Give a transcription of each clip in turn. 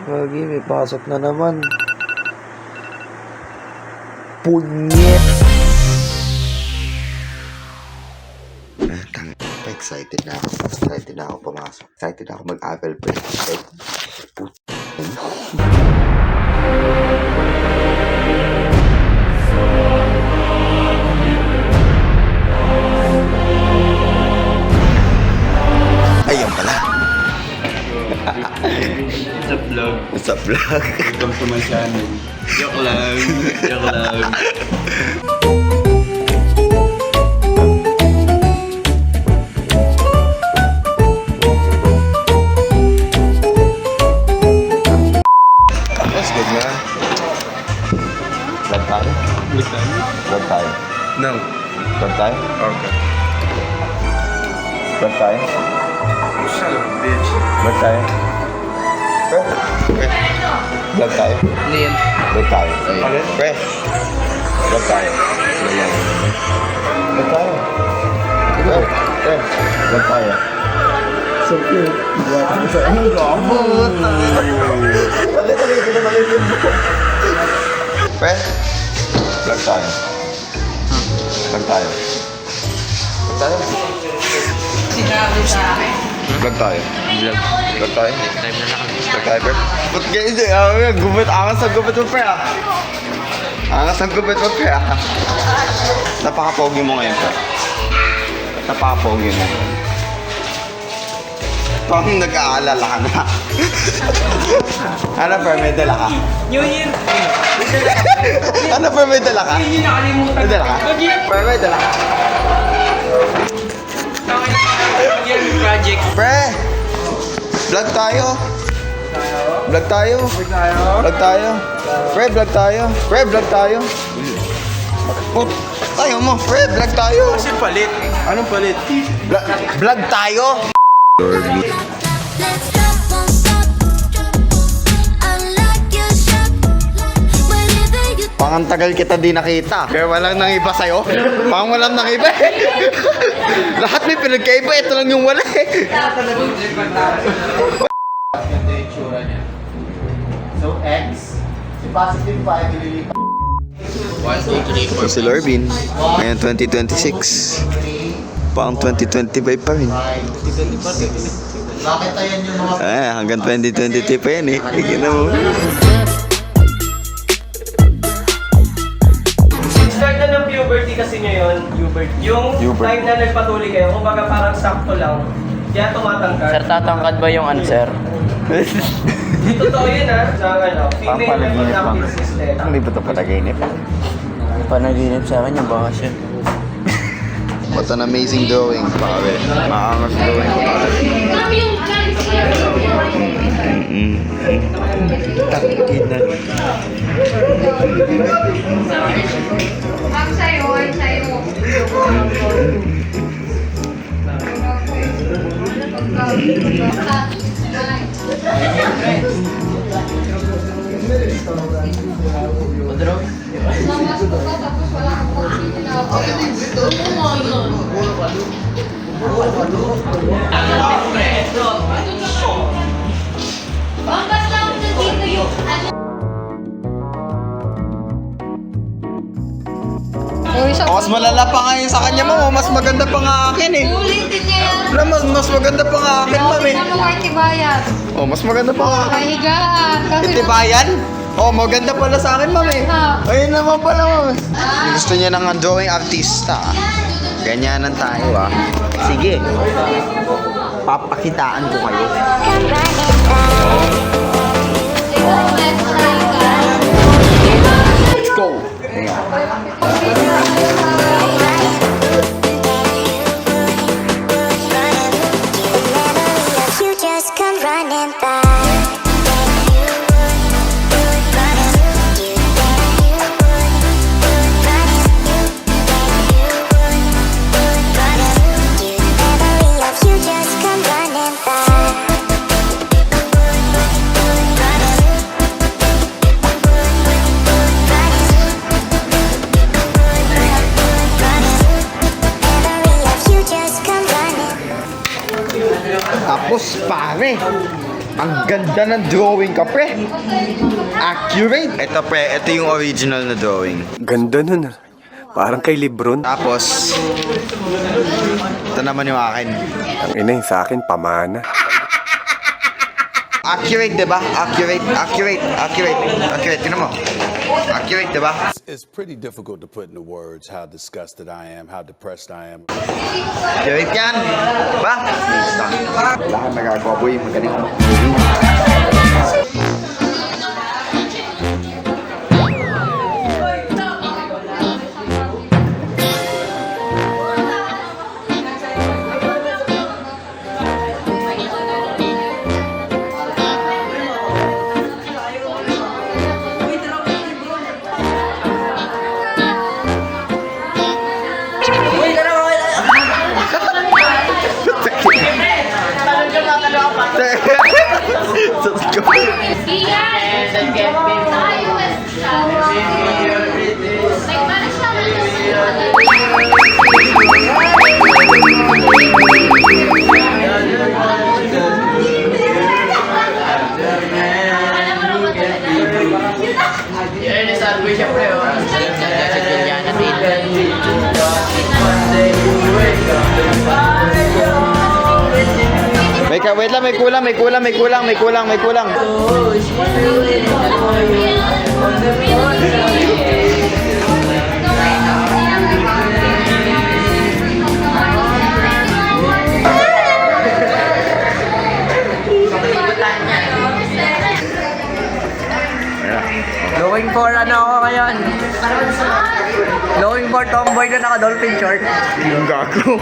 Lagi, may pasok na naman. Punyet! Excited na ako. Excited na ako pumasok. Excited na ako mag-Apple Pay. Ayun pala. Sa vlog. Sa vlog. Welcome to my channel. Joke lang. Joke lang. That's good, man. Vlog tayo? Vlog tayo? Vlog tayo? No. Vlog tayo? Okay. Vlog tayo? Shut up, bitch. Vlog tayo? Pre? Vlog tayo? Ano yan? Vlog tayo. Alin? Pre? Vlog tayo. Vlog tayo. Pre? Vlog tayo. So cute. Ano gabot? Tali, Pre? Vlog tayo. Vlog tayo. Vlog tayo. Sinabi sa akin. Vlog tayo. Vlog. Vlog tayo. Time na lang. Vlog tayo, Pre. Ba't ganyan? Gubit. Angas ang gubit mo, Pre, ah. Angas ang gubit mo, Pre, ah. Napaka-pogi mo ngayon, Pre. Napaka-pogi mo. Parang nag-aalala ka na. Ano, Pre? May dala ka? New Year. Ano, Pre? May dala ka? Hindi nakalimutan. May dala ka? Pre, may dala ka? New Year project. Pre! Vlog tayo. Vlog tayo. Vlog tayo. Pre, vlog tayo. Pre, vlog tayo. Oh, tayo mo. Pre, vlog tayo. Kasi palit. Anong palit? Vlog tayo. Let's stop, won't stop. Unlock your shop. Whenever you Pang tagal kita di nakita. Kaya walang nang iba sa'yo. Pang walang nang iba eh. Lahat may pinagkaiba. Ito lang yung wala eh. So, X. Si positive 5 ililipat. 1, 2, 3, 4. Si Lorvin. Ngayon 2026. Pang 2025 pa rin. Bakit ayan yung mga Hanggang 2023 pa yan eh. Tignan mo. Start na ng puberty kasi ngayon, yung Puberty. time na nagpatuloy kayo, kumbaga parang sakto lang, kaya tumatangkad. Sir, tatangkad ba yung ano, sir? Di totoo yun ha, sa ano, female Panaginip lang. reproductive system. Hindi ba ito panaginip? Panaginip sa akin yung bakasyon. What an amazing drawing, pare. Maangas drawing, pare. Tangina. Ang sayo, ay sayo. Namas ko ka, tapos wala kang pag-ibig na ako. Bangkas lang nandito yung ano. Mas malala pa nga yun sa kanya, mo. Mas maganda pa nga akin eh. Ulitin niya yan. Alam mo, mas maganda pa nga akin, ma'am eh. Tingnan mo kay Tibayan. Oh, mas maganda pa nga akin. Kahigaan. Kasi Tibayan? Oh, maganda pala sa akin, ma'am eh. Ayun naman pala, ma'am. Gusto niya ng drawing artista. Ganyanan tayo, ah. Sige. Papakitaan ko kayo. Let's go. Ayan. you just come running by. You just come running by. Tapos, pare. Ang ganda ng drawing ka, pre. Accurate. Ito, pre. Ito yung original na drawing. Ganda nun ah. Parang kay Lebron. Tapos, ito naman yung akin. Ang ina yung sa akin, pamana. Accurate, diba? Accurate. Tignan mo. Accurate, diba? It's pretty difficult to put into words how disgusted I am, how depressed I am. Accurate yan. Diba? Wala kang nagagawa, boy. Magaling ako. Yan, isabi siya pre, oh. Sa kanya natin. Wait lang, may kulang. Going for ano ako ngayon? Going for tomboy na naka-dolphin short. Yung gago.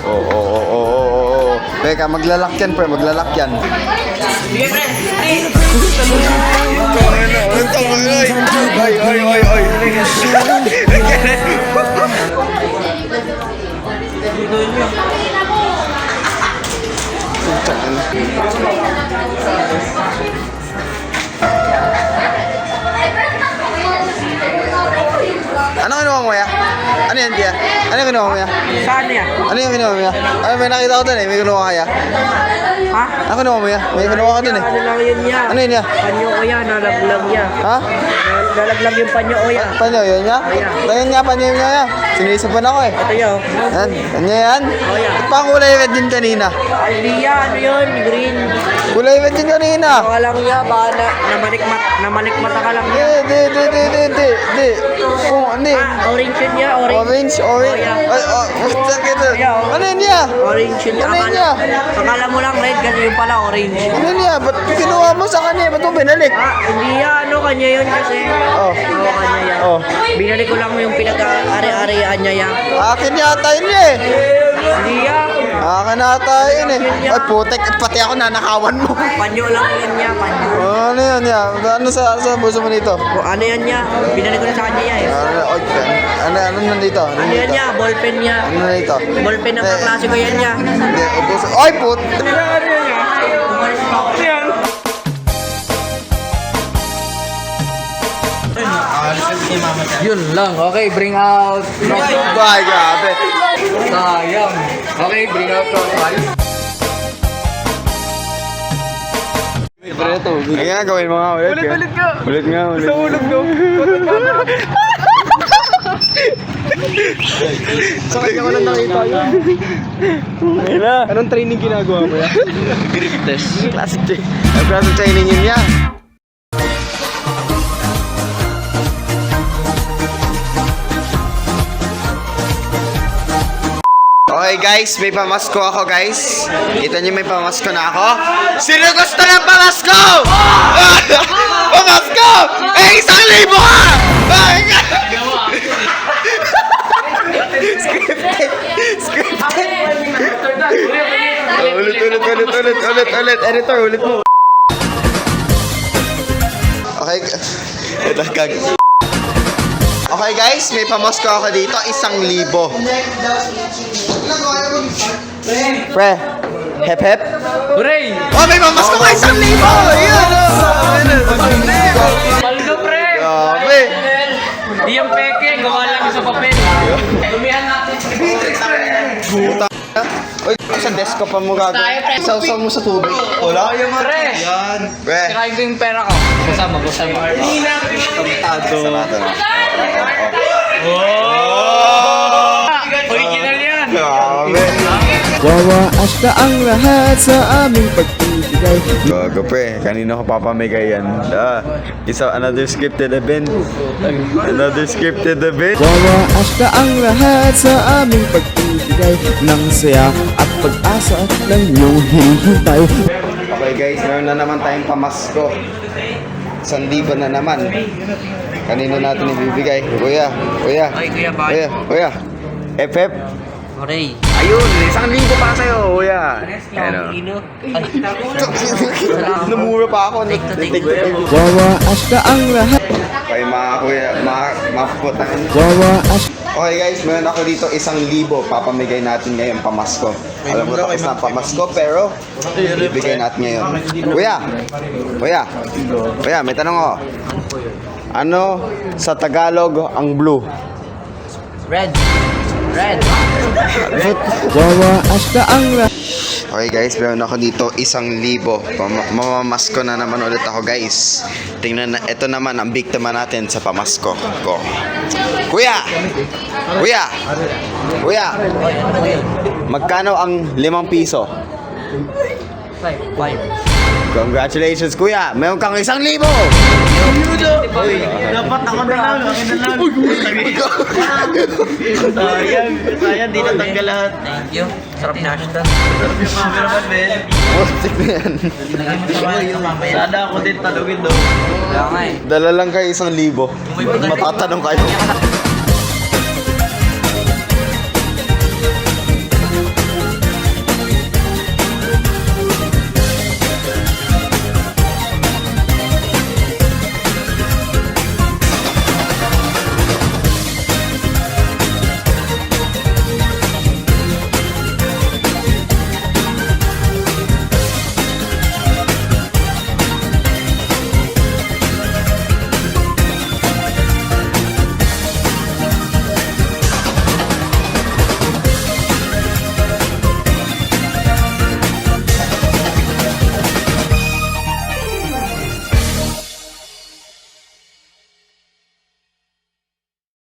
Oo. Teka, maglalak yan, pre. Maglalak yan. Sige pre! Oy. Ano kinuha mo ya? Ano yan, Tia? Ano yung kinuha mo ya? Saan niya? Ano yung kinuha mo ya? Ano, may nakita ko dun eh. May kinuha ka ya? Ha? Ano kinuha mo ya? May kinuha ka dun eh. Ano lang yun niya? Ano yun ya? Panyo ko yan, nalaglag niya. Ha? Nalaglag yung panyo ko yan. Panyo yun ya? Panyo nga, panyo niya ya. Sinisipan ako eh. Ito yun. Yan. Panyo yan? Oh, yan. Ba't pa kulay red din kanina? Aliyah, ano yun? Green. Kulay red din kanina. Baka lang niya, baka namalikmata ka lang niya. Di. Kung ano eh. Orange yun niya, orange. Orange. Oh, yeah. Ay, basta kita. Yeah. Ano yun ya? Orange yun. Ano yun ya? Akala mo lang red kasi yung pala orange. Ano yun ya? Ba't kinuha mo sa kanya? Ba't mo binalik? Hindi yan, ano, kanya yun kasi. Oh. Oo, kanya yan. Oh. Binalik ko lang yung pinag-ari-arian niya yan. Akin yata yun eh. Hindi yan. Akin yata yun eh. Ay, putek. Pati ako nanakawan mo. Panyo lang yun niya, panyo. Ano yan ya? Ano sa buso mo nito? O, ano yan niya? Binalik ko na sa kanya yan eh. Ano nandito? Ano yan niya? Ballpen niya. Ano nandito? Ballpen na kaklase ko yan niya. Hindi, ubos. Ay, put! Yun lang. Okay, bring out. Ay, grabe. Sayang. Okay, bring out profile. Ay, nga, gawin mo nga ulit. Ulit nga. Ulit nga. Sa ulog no. Sakit na ko lang nakita yun. Anong training ginagawa mo yan? Grip test. Classic training yun yan. Okay guys, may pamasko ako guys. Kita niyo may pamasko na ako. Sino gusto ng pamasko? Pamasko! Eh, 1,000 ka! Scripted. Ulit. Editor, ulit mo. Okay. Ito, kag. Okay guys, may pamasko ako dito, 1,000. Pre, hep. Hooray! Oh, may pamasko ka 1,000! Ayan! Paldo pre! Grabe! Di yung peke, go sa desk ka pa mo gagawin. Sausaw mo sa tubig. Wala. Pre! Yan. Pre. Kirain ko yung pera ko. Kasama. Original yan! Grabe. Wawaas na ang lahat sa aming pag-ibigay. Gago pre, kanino ka papamigay yan? Another scripted event. Another scripted event. Wawaas na ang lahat sa aming pag-ibigay ng saya at pag-asa ng iyong hinihintay. Okay guys, meron na naman tayong pamasko. 1,000 na naman. Kanino natin ibibigay? Kuya. Ay, kuya, bakit? Kuya. FF. Oray. Ayun, 1,000 para sa'yo, kuya. Ano? Ay, Namura pa ako. Take. Wawaas na ang lahat. Okay mga kuya, mapupuntahan. Wawaas. Okay guys, meron ako dito 1,000 papamigay natin ngayon pamasko. Alam mo tapos na pamasko pero bibigay natin ngayon. Kuya, may tanong ako. Ano sa Tagalog ang blue? Red. Wawaas na ang lahat. Okay guys, meron ako dito 1,000. Mamamasko na naman ulit ako guys. Tingnan na, ito naman ang biktima natin sa pamasko ko. Kuya! Magkano ang 5 piso? 5. Congratulations kuya! Meron kang 1,000! Dapat ako na lang. Sayang, di natanggal lahat. Thank you. Sarap na siya. Postik na yan. Sana ako din talugin doon. Kaya nga eh. Dala lang kayo 1,000. Matatanong kayo.